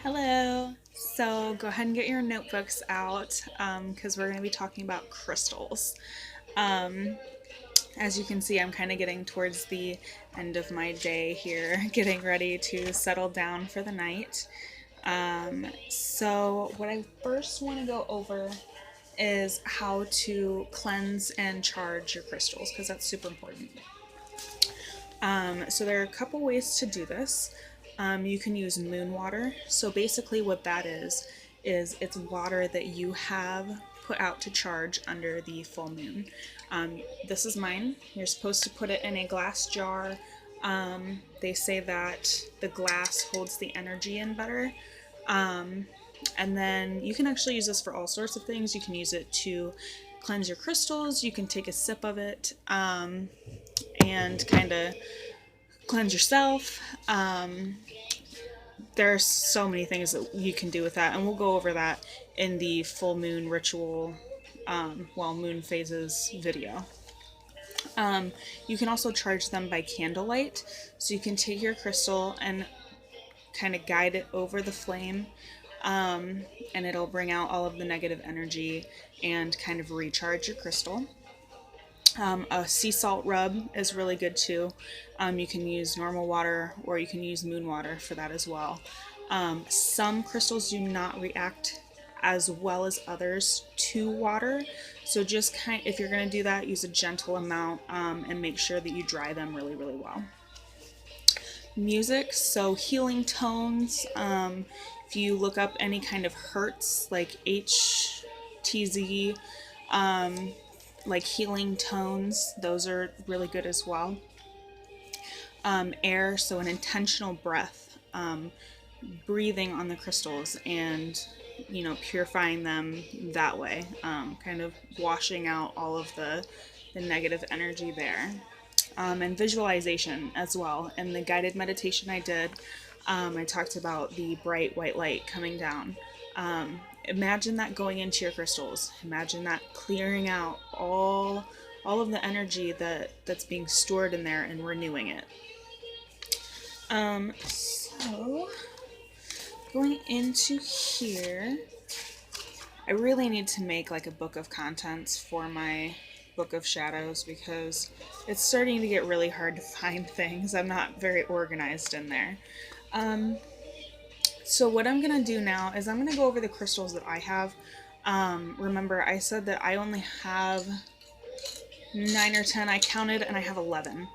Hello. So go ahead and get your notebooks out because we're going to be talking about crystals. Um, as you can see, I'm kind of getting towards the end of my day here, getting ready to settle down for the night. So, what I first want to go over is how to cleanse and charge your crystals because that's super important. So there are a couple ways to do this. You can use moon water. So basically, what that is it's water that you have put out to charge under the full moon. This is mine. You're supposed to put it in a glass jar. They say that the glass holds the energy in better. And then you can actually use this for all sorts of things. You can use it to cleanse your crystals. You can take a sip of it and kind of cleanse yourself. There are so many things that you can do with that, and we'll go over that in the full moon ritual, moon phases video. You can also charge them by candlelight, so you can take your crystal and kind of guide it over the flame, and it'll bring out all of the negative energy and kind of recharge your crystal. A sea salt rub is really good too. You can use normal water or you can use moon water for that as well. Some crystals do not react as well as others to water, so just if you're going to do that, use a gentle amount and make sure that you dry them really, really well. Music, so healing tones. If you look up any kind of hertz like HTZ, like healing tones, those are really good as well. Air, so an intentional breath, breathing on the crystals and purifying them that way, kind of washing out all of the negative energy there. And visualization as well. In the guided meditation I did, I talked about the bright white light coming down. Imagine that going into your crystals. Imagine that clearing out all of the energy that's being stored in there and renewing it. So going into here, I really need to make like a book of contents for my book of shadows because it's starting to get really hard to find things. I'm not very organized in there. So what I'm going to do now is I'm going to go over the crystals that I have. Remember, I said that I only have 9 or 10. I counted and I have 11.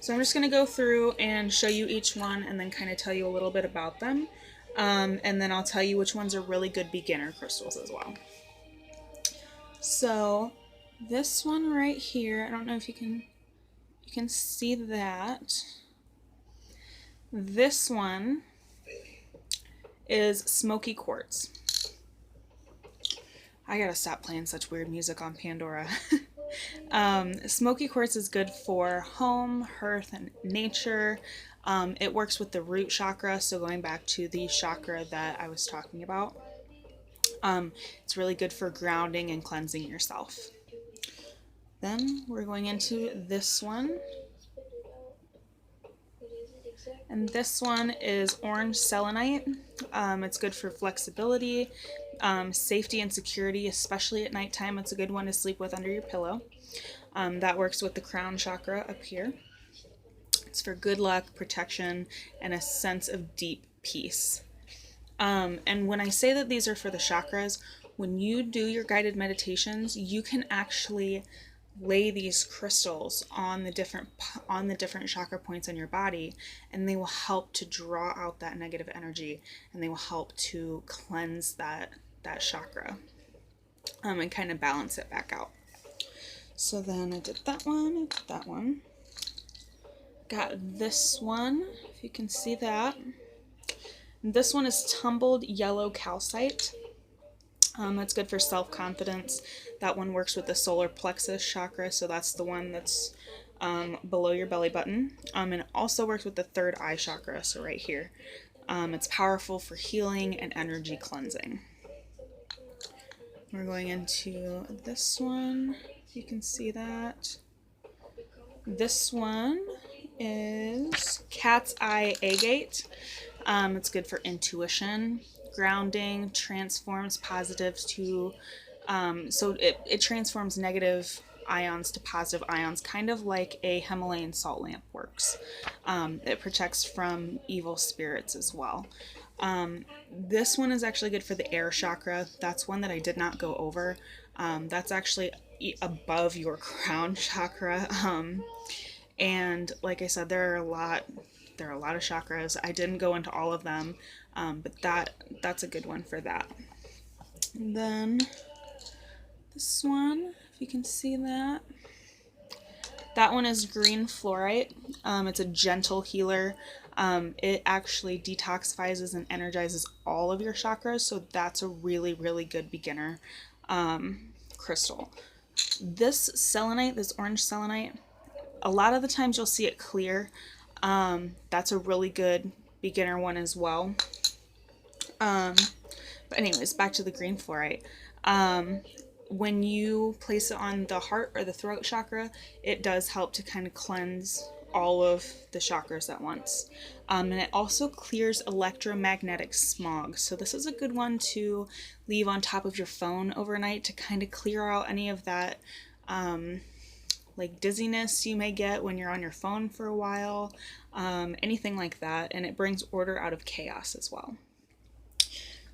So I'm just going to go through and show you each one and then kind of tell you a little bit about them. And then I'll tell you which ones are really good beginner crystals as well. So this one right here, I don't know if you can see that. This one is smoky quartz. I gotta stop playing such weird music on Pandora. Smoky quartz is good for home, hearth, and nature. It works with the root chakra, so going back to the chakra that I was talking about. It's really good for grounding and cleansing yourself. Then we're going into this one. And this one is orange selenite. It's good for flexibility, safety, and security, especially at nighttime. It's a good one to sleep with under your pillow. That works with the crown chakra up here. It's for good luck, protection, and a sense of deep peace. And when I say that these are for the chakras, when you do your guided meditations, you can actually lay these crystals on the different chakra points on your body, and they will help to draw out that negative energy, and they will help to cleanse that chakra, and kind of balance it back out. So then I did that one, got this one, if you can see that. This one is tumbled yellow calcite. That's good for self-confidence. That one works with the solar plexus chakra, so that's the one that's below your belly button. And it also works with the third eye chakra, so right here. It's powerful for healing and energy cleansing. We're going into this one, if you can see that. This one is cat's eye agate. It's good for intuition, grounding, transforms positives to, so it transforms negative ions to positive ions, kind of like a Himalayan salt lamp works. It protects from evil spirits as well. This one is actually good for the air chakra. That's one that I did not go over. That's actually above your crown chakra. And like I said, there are a lot of chakras. I didn't go into all of them, but that's a good one for that. And then this one, if you can see that. That one is green fluorite. It's a gentle healer. It actually detoxifies and energizes all of your chakras, so that's a really, really good beginner crystal. This selenite, this orange selenite, a lot of the times you'll see it clear. That's a really good beginner one as well. But anyways, back to the green fluorite. When you place it on the heart or the throat chakra, it does help to kind of cleanse all of the chakras at once. And it also clears electromagnetic smog. So this is a good one to leave on top of your phone overnight to kind of clear out any of that like dizziness you may get when you're on your phone for a while, anything like that. And it brings order out of chaos as well.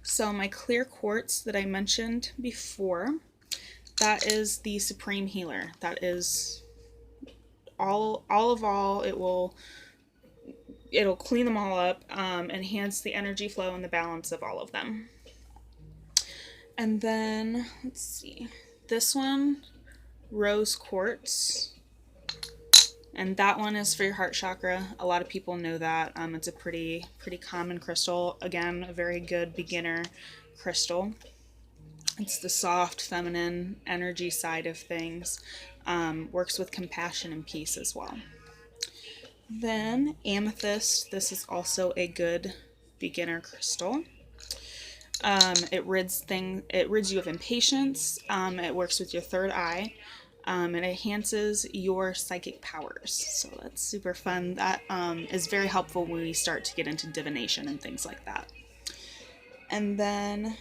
So my clear quartz that I mentioned before, that is the Supreme Healer. That is all, it'll clean them all up, enhance the energy flow and the balance of all of them. And then, let's see, this one, rose quartz, and that one is for your heart chakra. A lot of people know that. It's a pretty common crystal. Again, a very good beginner crystal. It's the soft, feminine energy side of things. Works with compassion and peace as well. Then amethyst. This is also a good beginner crystal. It rids you of impatience. It works with your third eye. And it enhances your psychic powers. So that's super fun. That is very helpful when we start to get into divination and things like that. And then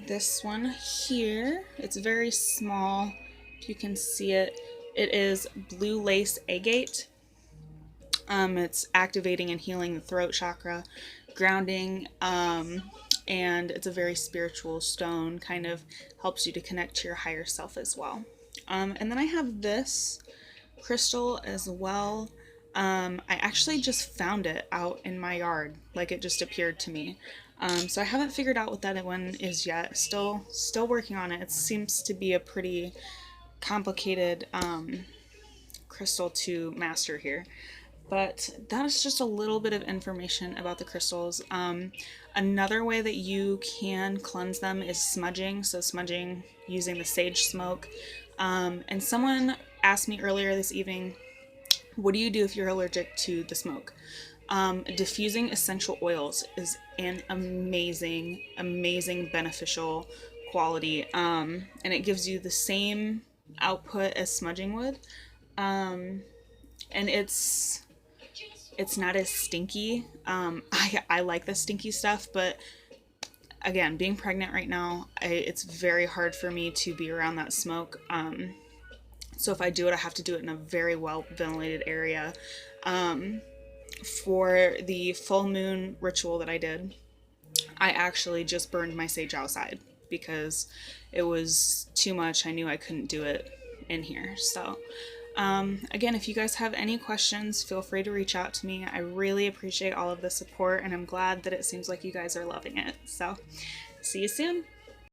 this one here, it's very small. If you can see it, it is blue lace agate. It's activating and healing the throat chakra, grounding, and it's a very spiritual stone, kind of helps you to connect to your higher self as well. And then I have this crystal as well. I actually just found it out in my yard, like it just appeared to me. So I haven't figured out what that one is yet. Still working on it. It seems to be a pretty complicated crystal to master here. But that is just a little bit of information about the crystals. Another way that you can cleanse them is smudging. So smudging using the sage smoke. And someone asked me earlier this evening, what do you do if you're allergic to the smoke? Diffusing essential oils is an amazing beneficial quality. And it gives you the same output as smudging would. And it's not as stinky. I like the stinky stuff, but again, being pregnant right now, it's very hard for me to be around that smoke. So if I do it, I have to do it in a very well ventilated area. For the full moon ritual that I did, I actually just burned my sage outside because it was too much. I knew I couldn't do it in here. So again, if you guys have any questions, feel free to reach out to me. I really appreciate all of the support, and I'm glad that it seems like you guys are loving it. So see you soon.